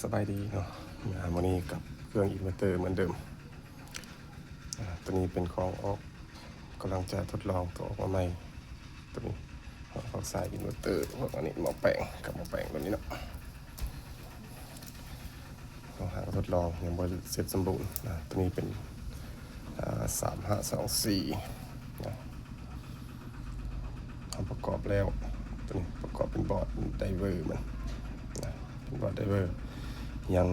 สบายดีเนาะวันนี้กับเครื่องอินเวอร์เตอร์เหมือนเดิมตัวนี้เป็นของออกกำลังจะทดลองตัวออกมาใหม่ตัวนี้ออกสายอินเวอร์เตอร์พวกอันนี้หม้อแปลงกับหม้อแปลงตัวนี้เนาะเราหาทดลองยังบริเสร็จสมบูรณ์ตัวนี้เป็น3524นะทำประกอบแล้วตัวนี้ประกอบเป็นบอร์ดไดเวอร์มันนะเป็นบอร์ดไดเวอร์ยัง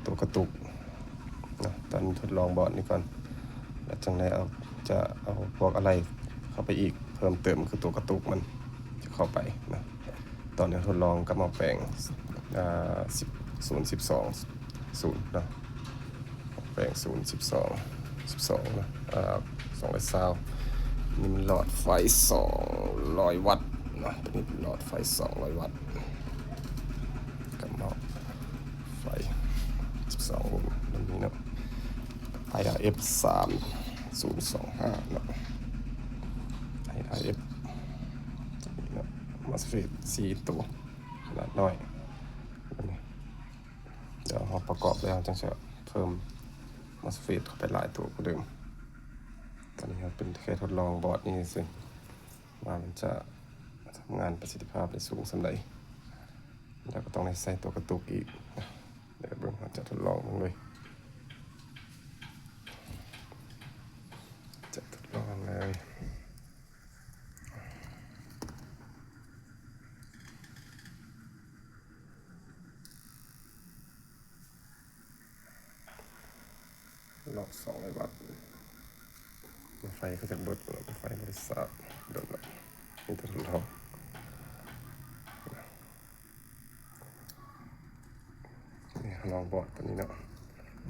ตัวกระตุกนะตอนทดลองบอร์ดนี้ก่อนแล้วจังไรจะเอาพวกอะไรเข้าไปอีกเพิ่มเติมคือตัวกระตุกมันจะเข้าไปนะตอนนี้ทดลองกับหม้อแปลง0 12 0นะแปลง0 12 12นะ220นี่มันหลอดไฟ200 วัตต์นะตัวนี้เป็นหลอดไฟ200 วัตต์กับหม้อไฟ12 โวลต์ตัวนี้เนาะ IRF 3025เนาะ IRF ตัวนี้เนาะ MOSFET 4 ตัวขนาดน้อยตัวนี้เดี๋ยวเราประกอบแล้วจังจะเพิ่ม MOSFET เข้าไปหลายตัวกว่าเดิมตอนนี้เราเป็นแค่ทดลองบอร์ดนี้สิว่ามันจะทำงานประสิทธิภาพได้สูงสักใดแล้วก็ต้องได้ใส่ตัวกระตุกอีกเดี๋ยวเราจะทดลองมันเลยจะทดลองเลยหลอด200 วัตต์ไฟก็จะเบิดไฟบริษัทโดนแบบนี่ทดลองนี่ลองบอร์ดตัวนี้เนาะ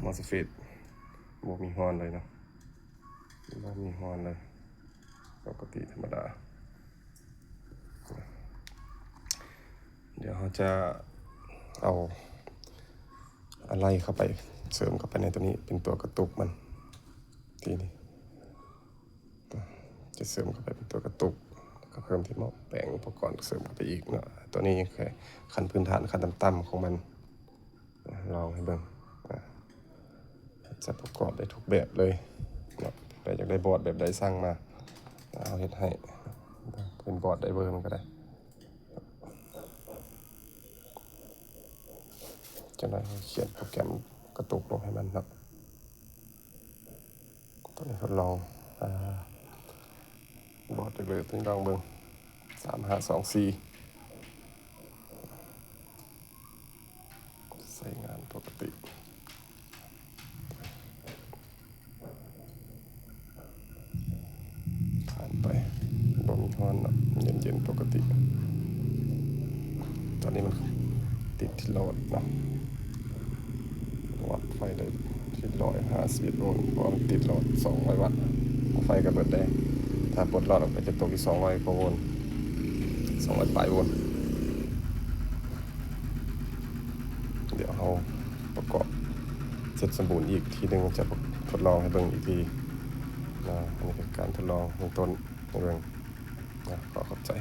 MOSFETบ่มีฮอนเลยเนาะบ่มีฮอนเลยปกติธรรมดาเดี๋ยวเราจะเอาอะไรเข้าไปเสริมเข้าไปในตัวนี้เป็นตัวกระตุกมันทีนี้จะเสริมเข้าไปเป็นตัวกระตุกก็เพิ่มที่หม้อแปลงอุปกรณ์เสริมเข้าไปอีกเนาะตัวนี้แค่ขั้นพื้นฐานขั้นต่ำๆของมันลองให้เบิ่งจะประกอบได้ทุกแบบเลยแต่อยากได้บอร์ดแบบใดสั่งมาเอาเฮ็ดให้เป็นบอร์ดไดเวอร์มันก็ได้จะได้เขียนโปรแกรมกระตุกลงให้มันครับตอนนี้ทดลองบอร์ดไดเวอร์ตัวนี้ลองเบิ่ง3524ใช้งานปกติผ่านไปบ่มีฮอนเย็นๆปกติตอนนี้มันติดที่โหลดเนาะวัดไฟได้ที่150 โวลต์เพราะมันติดโหลด200 วัตต์ไฟก็เบิดได้ถ้าปลดหลอดออกไปจะตกที่200 กว่าโวลต์200 ปลายโวลต์เดี๋ยวเราประกอบเสร็จสมบูรณ์อีกทีนึงจะทดลองให้เบิ่งอีกทีนะอันนี้เป็นการทดลองเบื้องต้นในเรื่องนะขอขอบใจ